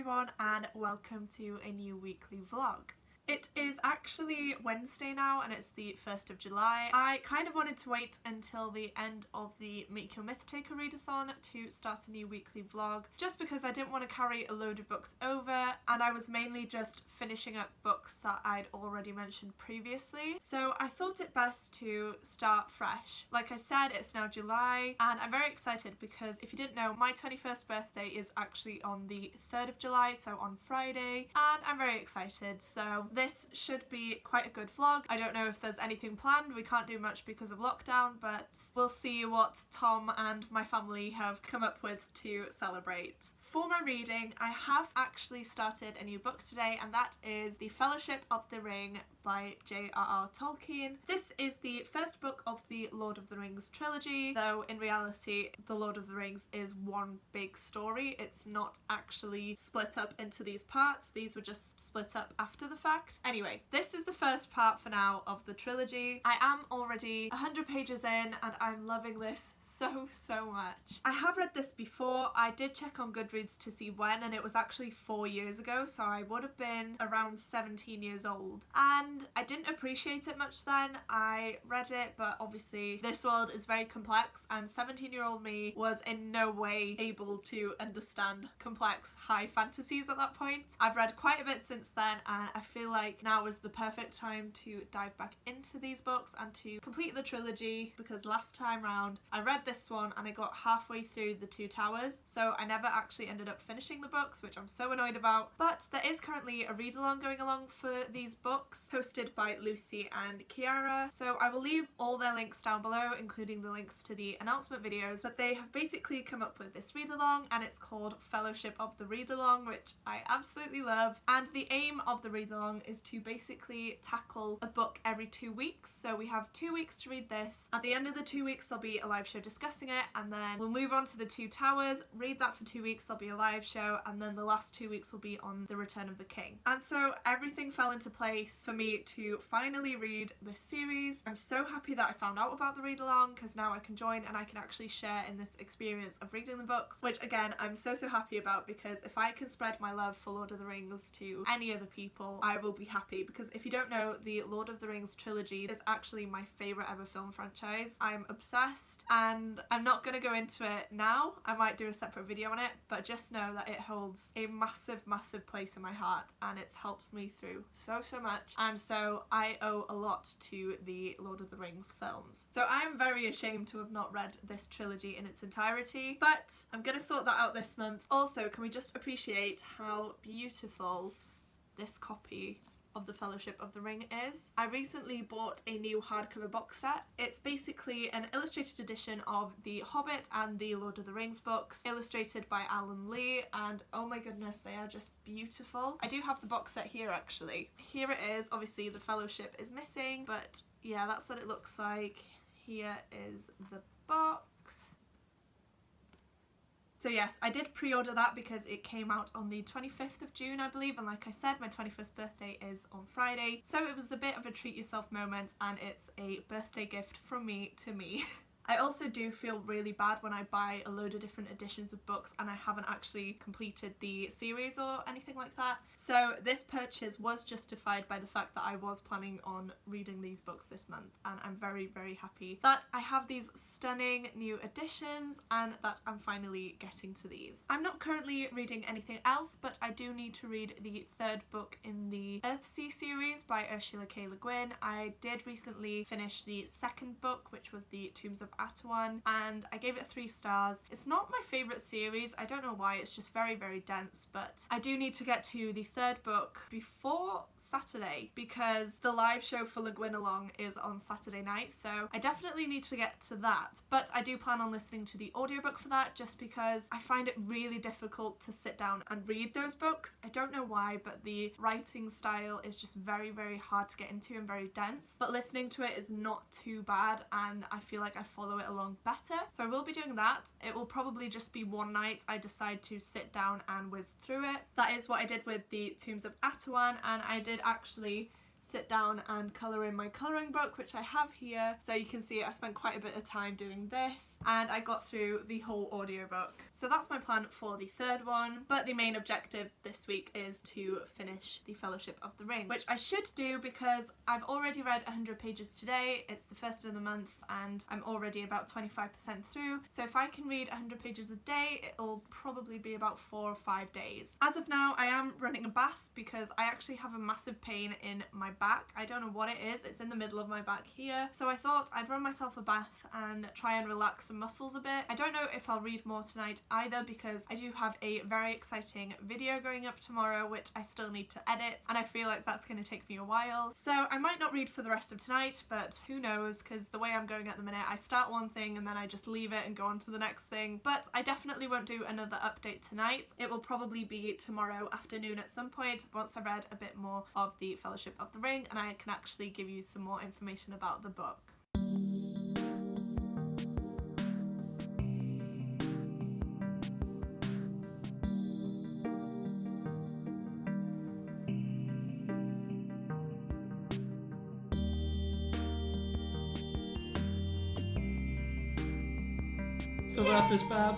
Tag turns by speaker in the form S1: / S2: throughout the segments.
S1: everyone and welcome to a new weekly vlog. It is actually Wednesday now and it's the 1st of July. I kind of wanted to wait until the end of the Make Your Myth Taker readathon to start a new weekly vlog just because I didn't want to carry a load of books over and I was mainly just finishing up books that I'd already mentioned previously. So I thought it best to start fresh. Like I said, it's now July and I'm very excited because if you didn't know, my 21st birthday is actually on the 3rd of July, so on Friday, and I'm very excited. So this should be quite a good vlog. I don't know if there's anything planned, we can't do much because of lockdown, but we'll see what Tom and my family have come up with to celebrate. For my reading, I have actually started a new book today and that is The Fellowship of the Ring by J.R.R. Tolkien. This is the first book of the Lord of the Rings trilogy, though in reality the Lord of the Rings is one big story. It's not actually split up into these parts, these were just split up after the fact. Anyway, this is the first part for now of the trilogy. I am already 100 pages in and I'm loving this so much. I have read this before, I did check on Goodreads to see when and it was actually 4 years ago, so I would have been around 17 years old and I didn't appreciate it much then. I read it, but obviously this world is very complex and 17-year-old me was in no way able to understand complex high fantasies at that point. I've read quite a bit since then and I feel like now is the perfect time to dive back into these books and to complete the trilogy, because last time round I read this one and I got halfway through The Two Towers, so I never actually ended up finishing the books, which I'm so annoyed about. But there is currently a read-along going along for these books, hosted by Lucy and J.R.R. So I will leave all their links down below, including the links to the announcement videos, but they have basically come up with this read-along and it's called Fellowship of the Readalong, which I absolutely love. And the aim of the read-along is to basically tackle a book every 2 weeks. So we have 2 weeks to read this. At the end of the 2 weeks there'll be a live show discussing it, and then we'll move on to The Two Towers, read that for 2 weeks, there'll be a live show, and then the last 2 weeks will be on The Return of the King. And so everything fell into place for me to finally read this series. I'm so happy that I found out about the read-along because now I can join and I can actually share in this experience of reading the books, which again I'm so happy about, because if I can spread my love for Lord of the Rings to any other people I will be happy. Because if you don't know, the Lord of the Rings trilogy is actually my favourite ever film franchise. I'm obsessed and I'm not going to go into it now, I might do a separate video on it, but just know that it holds a massive place in my heart and it's helped me through so much, and so I owe a lot to the Lord of the Rings films. So I am very ashamed to have not read this trilogy in its entirety, but I'm gonna sort that out this month. Also, can we just appreciate how beautiful this copy of the Fellowship of the Ring is? I recently bought a new hardcover box set. It's basically an illustrated edition of The Hobbit and the Lord of the Rings books, illustrated by Alan Lee, and oh my goodness, they are just beautiful. I do have the box set here actually. Here it is. Obviously the Fellowship is missing, but yeah, that's what it looks like. Here is the box. So yes, I did pre-order that because it came out on the 25th of June, I believe, and like I said, my 21st birthday is on Friday, so it was a bit of a treat yourself moment and it's a birthday gift from me to me. I also do feel really bad when I buy a load of different editions of books and I haven't actually completed the series or anything like that. So this purchase was justified by the fact that I was planning on reading these books this month, and I'm very happy that I have these stunning new editions and that I'm finally getting to these. I'm not currently reading anything else, but I do need to read the third book in the Earthsea series by Ursula K. Le Guin. I did recently finish the second book, which was the Tombs of Atuan, and I gave it 3 stars. It's not my favourite series, I don't know why, it's just very dense, but I do need to get to the third book before Saturday because the live show for Le Guin Along is on Saturday night, so I definitely need to get to that. But I do plan on listening to the audiobook for that just because I find it really difficult to sit down and read those books. I don't know why, but the writing style is just very hard to get into and very dense, but listening to it is not too bad and I feel like I follow it along better. So I will be doing that. It will probably just be one night I decide to sit down and whiz through it. That is what I did with the Tombs of Atuan, and I did actually sit down and colour in my colouring book, which I have here. So you can see I spent quite a bit of time doing this, and I got through the whole audiobook. So that's my plan for the third one, but the main objective this week is to finish the Fellowship of the Ring, which I should do because I've already read 100 pages today. It's the first of the month and I'm already about 25% through. So if I can read 100 pages a day, it'll probably be about 4 or 5 days. As of now, I am running a bath because I actually have a massive pain in my back. I don't know what it is. It's in the middle of my back here. So I thought I'd run myself a bath and try and relax some muscles a bit. I don't know if I'll read more tonight either because I do have a very exciting video going up tomorrow, which I still need to edit, and I feel like that's going to take me a while. So I might not read for the rest of tonight, but who knows, because the way I'm going at the minute, I start one thing and then I just leave it and go on to the next thing. But I definitely won't do another update tonight. It will probably be tomorrow afternoon at some point once I've read a bit more of the Fellowship of the Ring and I can actually give you some more information about the book.
S2: Cover up his fab.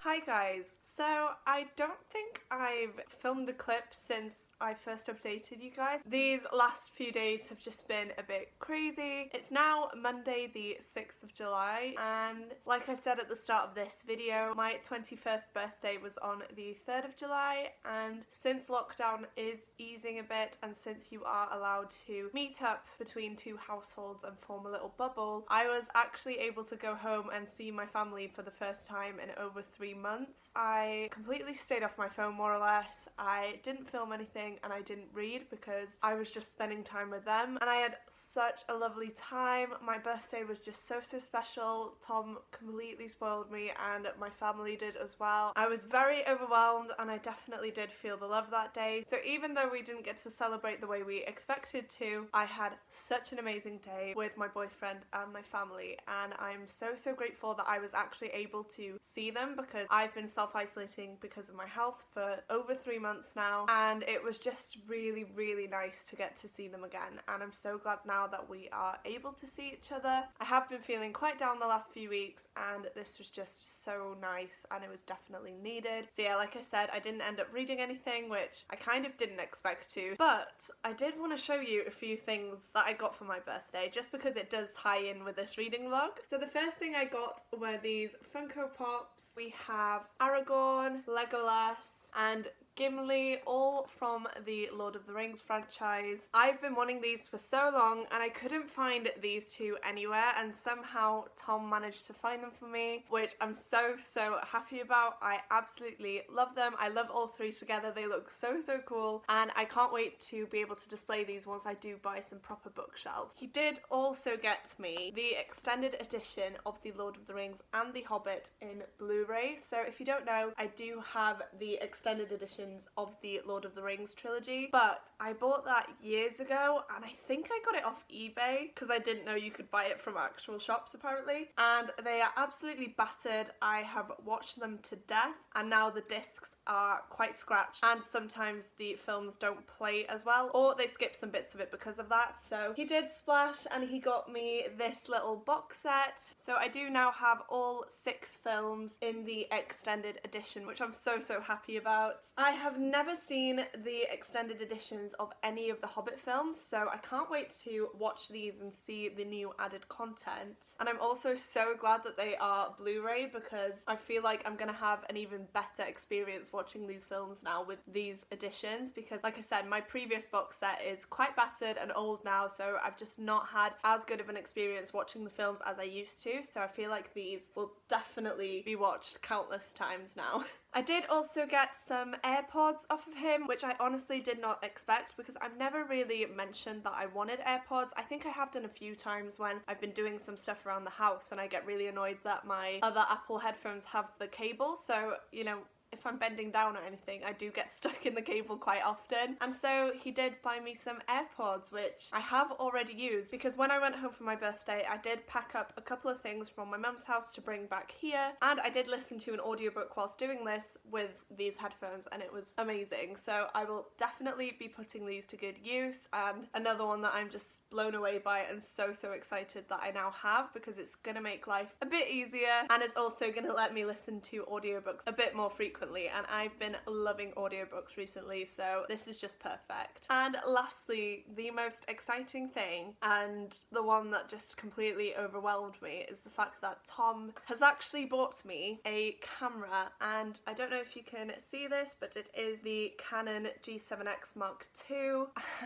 S1: Hi guys, so I don't think I've filmed a clip since I first updated you guys. These last few days have just been a bit crazy. It's now Monday the 6th of July and like I said at the start of this video, my 21st birthday was on the 3rd of July, and since lockdown is easing a bit and since you are allowed to meet up between two households and form a little bubble, I was actually able to go home and see my family for the first time in over 3 months. I completely stayed off my phone more or less. I didn't film anything and I didn't read because I was just spending time with them, and I had such a lovely time. My birthday was just so special. Tom completely spoiled me and my family did as well. I was very overwhelmed and I definitely did feel the love that day. So even though we didn't get to celebrate the way we expected to, I had such an amazing day with my boyfriend and my family, and I'm so grateful that I was actually able to see them because I've been self-isolating because of my health for over 3 months now, and it was just really nice to get to see them again, and I'm so glad now that we are able to see each other. I have been feeling quite down the last few weeks and this was just so nice and it was definitely needed. So yeah, like I said, I didn't end up reading anything, which I kind of didn't expect to, but I did want to show you a few things that I got for my birthday just because it does tie in with this reading vlog. So the first thing I got were these Funko Pops. We have Aragorn, Legolas and Gimli, all from the Lord of the Rings franchise. I've been wanting these for so long and I couldn't find these two anywhere, and somehow Tom managed to find them for me, which I'm so happy about. I absolutely love them. I love all three together. They look so cool, and I can't wait to be able to display these once I do buy some proper bookshelves. He did also get me the extended edition of the Lord of the Rings and the Hobbit in Blu-ray. So if you don't know, I do have the extended edition of the Lord of the Rings trilogy, but I bought that years ago and I think I got it off eBay because I didn't know you could buy it from actual shops apparently, and they are absolutely battered. I have watched them to death and now the discs are quite scratched and sometimes the films don't play as well, or they skip some bits of it because of that. So he did splash and he got me this little box set. So I do now have all 6 films in the extended edition, which I'm so happy about. I have never seen the extended editions of any of the Hobbit films, so I can't wait to watch these and see the new added content. And I'm also so glad that they are Blu-ray, because I feel like I'm gonna have an even better experience watching these films now with these editions, because like I said, my previous box set is quite battered and old now, so I've just not had as good of an experience watching the films as I used to, so I feel like these will definitely be watched countless times now. I did also get some AirPods off of him, which I honestly did not expect, because I've never really mentioned that I wanted AirPods. I think I have done a few times when I've been doing some stuff around the house and I get really annoyed that my other Apple headphones have the cable, so you know, if I'm bending down or anything, I do get stuck in the cable quite often. And so he did buy me some AirPods, which I have already used, because when I went home for my birthday, I did pack up a couple of things from my mum's house to bring back here, and I did listen to an audiobook whilst doing this with these headphones, and it was amazing. So I will definitely be putting these to good use, and another one that I'm just blown away by and so excited that I now have, because it's gonna make life a bit easier, and it's also gonna let me listen to audiobooks a bit more frequently, and I've been loving audiobooks recently, so this is just perfect. And lastly, the most exciting thing, and the one that just completely overwhelmed me, is the fact that Tom has actually bought me a camera, and I don't know if you can see this, but it is the Canon G7X Mark II,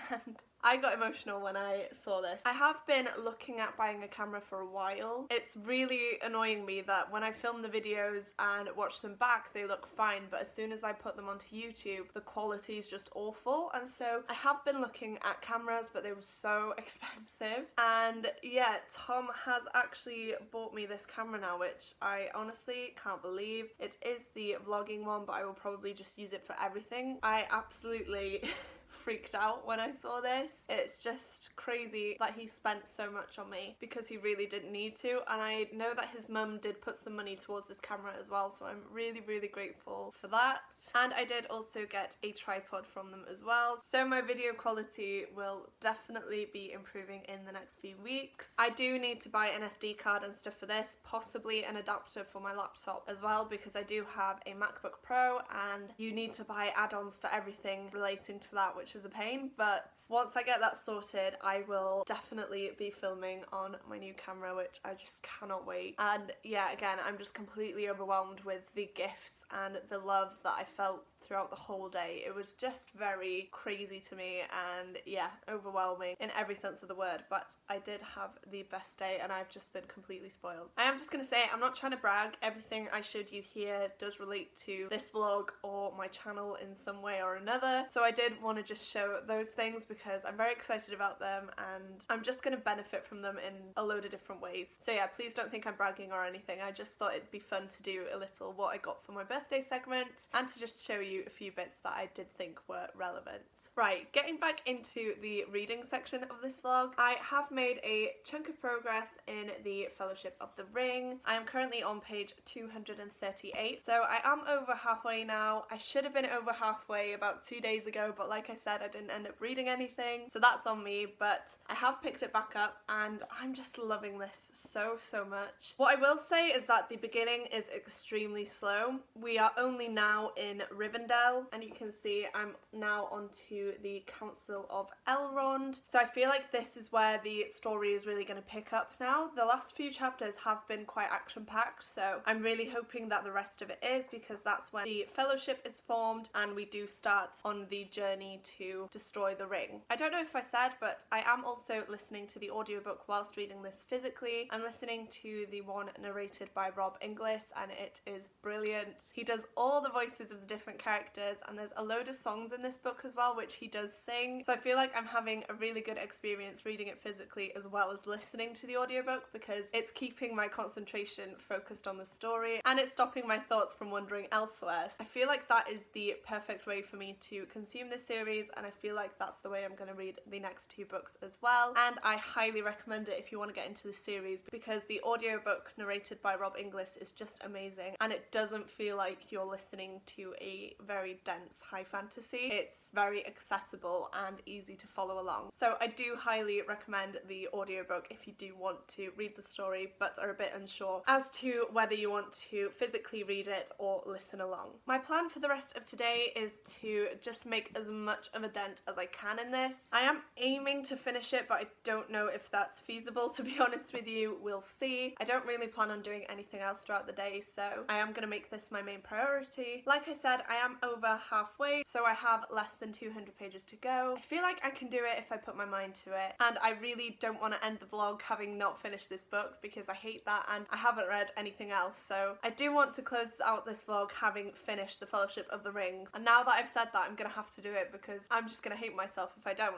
S1: and I got emotional when I saw this. I have been looking at buying a camera for a while. It's really annoying me that when I film the videos and watch them back, they look fine, but as soon as I put them onto YouTube, the quality is just awful. And so I have been looking at cameras, but they were so expensive. And yeah, Tom has actually bought me this camera now, which I honestly can't believe. It is the vlogging one, but I will probably just use it for everything. I absolutely freaked out when I saw this. It's just crazy that he spent so much on me, because he really didn't need to, and I know that his mum did put some money towards this camera as well, so I'm really grateful for that. And I did also get a tripod from them as well, so my video quality will definitely be improving in the next few weeks. I do need to buy an SD card and stuff for this, possibly an adapter for my laptop as well, because I do have a MacBook Pro and you need to buy add-ons for everything relating to that, which is a pain. But once I get that sorted, I will definitely be filming on my new camera, which I just cannot wait. And yeah, again, I'm just completely overwhelmed with the gifts and the love that I felt throughout the whole day. It was just very crazy to me, and yeah, overwhelming in every sense of the word, but I did have the best day and I've just been completely spoiled. I am just gonna say, I'm not trying to brag, everything I showed you here does relate to this vlog or my channel in some way or another, so I did want to just show those things because I'm very excited about them and I'm just gonna benefit from them in a load of different ways. So yeah, please don't think I'm bragging or anything, I just thought it'd be fun to do a little what I got for my birthday segment and to just show you a few bits that I did think were relevant. Right, getting back into the reading section of this vlog, I have made a chunk of progress in the Fellowship of the Ring. I am currently on page 238, so I am over halfway now. I should have been over halfway about 2 days ago, but like I said, I didn't end up reading anything, so that's on me, but I have picked it back up and I'm just loving this so much. What I will say is that the beginning is extremely slow. We are only now in Rivendell, and you can see I'm now onto the Council of Elrond, so I feel like this is where the story is really going to pick up now. The last few chapters have been quite action-packed, so I'm really hoping that the rest of it is, because that's when the Fellowship is formed and we do start on the journey to destroy the ring. I don't know if I said, but I am also listening to the audiobook whilst reading this physically. I'm listening to the one narrated by Rob Inglis and it is brilliant. He does all the voices of the different characters and there's a load of songs in this book as well which he does sing, so I feel like I'm having a really good experience reading it physically as well as listening to the audiobook, because it's keeping my concentration focused on the story and it's stopping my thoughts from wandering elsewhere. I feel like that is the perfect way for me to consume this series, and I feel like that's the way I'm going to read the next 2 books as well, and I highly recommend it if you want to get into the series, because the audiobook narrated by Rob Inglis is just amazing and it doesn't feel like you're listening to a very dense high fantasy. It's very accessible and easy to follow along. So I do highly recommend the audiobook if you do want to read the story but are a bit unsure as to whether you want to physically read it or listen along. My plan for the rest of today is to just make as much of a dent as I can in this. I am aiming to finish it, but I don't know if that's feasible, to be honest with you. We'll see. I don't really plan on doing anything else throughout the day, so I am going to make this my main priority. Like I said, I am over halfway, so I have less than 200 pages to go. I feel like I can do it if I put my mind to it, and I really don't want to end the vlog having not finished this book because I hate that and I haven't read anything else. So I do want to close out this vlog having finished the Fellowship of the Rings, and now that I've said that, I'm going to have to do it because I'm just going to hate myself if I don't.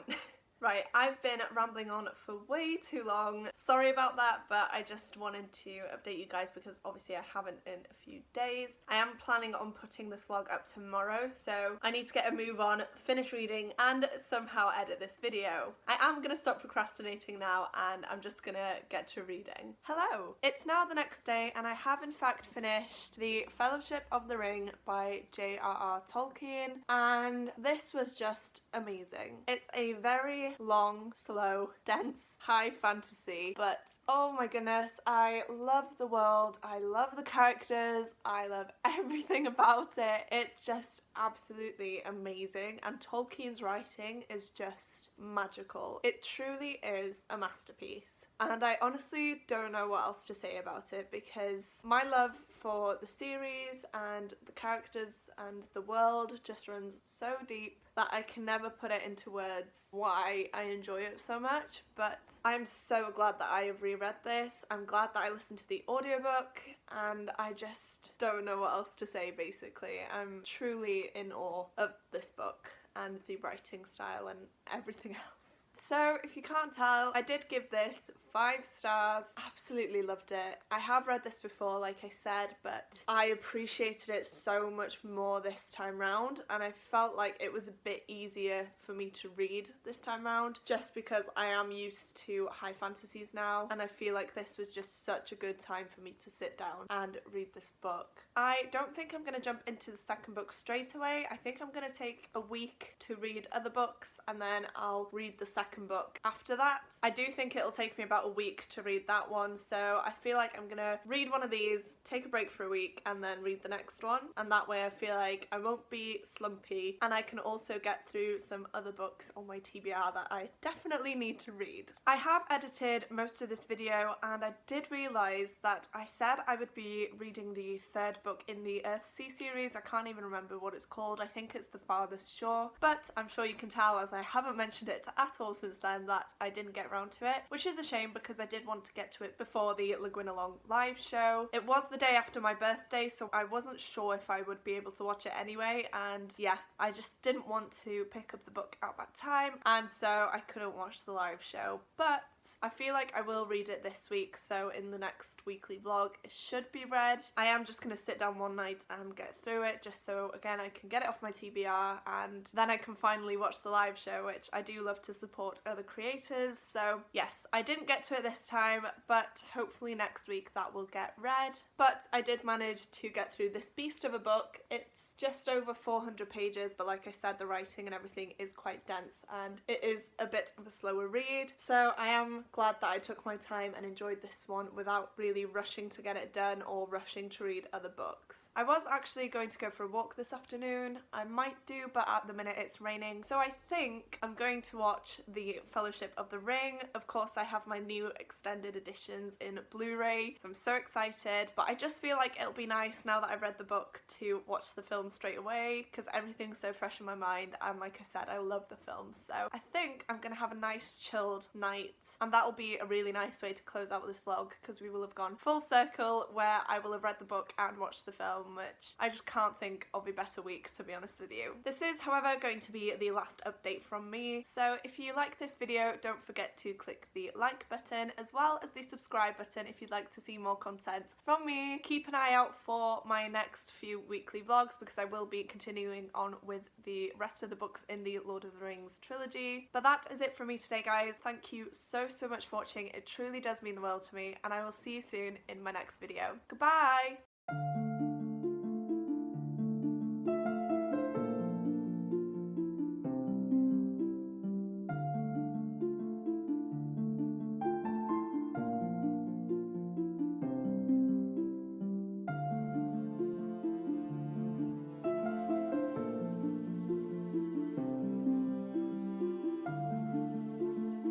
S1: Right, I've been rambling on for way too long. Sorry about that, but I just wanted to update you guys because obviously I haven't in a few days. I am planning on putting this vlog up tomorrow, so I need to get a move on, finish reading, and somehow edit this video. I am going to stop procrastinating now, and I'm just going to get to reading. Hello! It's now the next day, and I have in fact finished The Fellowship of the Ring by J.R.R. Tolkien, and this was just amazing. It's a very long, slow, dense, high fantasy, but oh my goodness, I love the world, I love the characters, I love everything about it. It's just absolutely amazing, and Tolkien's writing is just magical. It truly is a masterpiece. And I honestly don't know what else to say about it because my love for the series and the characters and the world just runs so deep that I can never put it into words why I enjoy it so much. But I'm so glad that I have reread this. I'm glad that I listened to the audiobook, and I just don't know what else to say basically. I'm truly in awe of this book and the writing style and everything else. So if you can't tell, I did give this 5 stars. Absolutely loved it. I have read this before, like I said, but I appreciated it so much more this time round, and I felt like it was a bit easier for me to read this time round just because I am used to high fantasies now, and I feel like this was just such a good time for me to sit down and read this book. I don't think I'm going to jump into the second book straight away. I think I'm going to take a week to read other books and then I'll read the second book after that. I do think it'll take me about a week to read that one, so I feel like I'm gonna read one of these, take a break for a week, and then read the next one, and that way I feel like I won't be slumpy, and I can also get through some other books on my TBR that I definitely need to read. I have edited most of this video, and I did realise that I said I would be reading the 3rd book in the Earthsea series. I can't even remember what it's called. I think it's The Farthest Shore, but I'm sure you can tell as I haven't mentioned it at all since then that I didn't get around to it, which is a shame because I did want to get to it before the Readalong live show. It was the day after my birthday, so I wasn't sure if I would be able to watch it anyway, and yeah, I just didn't want to pick up the book at that time, and so I couldn't watch the live show, but I feel like I will read it this week, so in the next weekly vlog it should be read. I am just going to sit down one night and get through it just so again I can get it off my TBR, and then I can finally watch the live show, which I do love to support other creators. So yes, I didn't get to it this time, but hopefully next week that will get read. But I did manage to get through this beast of a book. It's just over 400 pages, but like I said, the writing and everything is quite dense and it is a bit of a slower read, so I am glad that I took my time and enjoyed this one without really rushing to get it done or rushing to read other books. I was actually going to go for a walk this afternoon. I might do, but at the minute it's raining, so I think I'm going to watch The Fellowship of the Ring. Of course, I have my new extended editions in Blu-ray, so I'm so excited, but I just feel like it'll be nice now that I've read the book to watch the film straight away because everything's so fresh in my mind, and like I said, I love the film, so I think I'm gonna have a nice chilled night, and that'll be a really nice way to close out this vlog because we will have gone full circle where I will have read the book and watched the film, which I just can't think of a better week, to be honest with you. This is, however, going to be the last update from me, so if you like this video, don't forget to click the like button as well as the subscribe button if you'd like to see more content from me. Keep an eye out for my next few weekly vlogs because I will be continuing on with the rest of the books in the Lord of the Rings trilogy. But that is it from me today, guys. Thank you so much for watching. It truly does mean the world to me, and I will see you soon in my next video. Goodbye!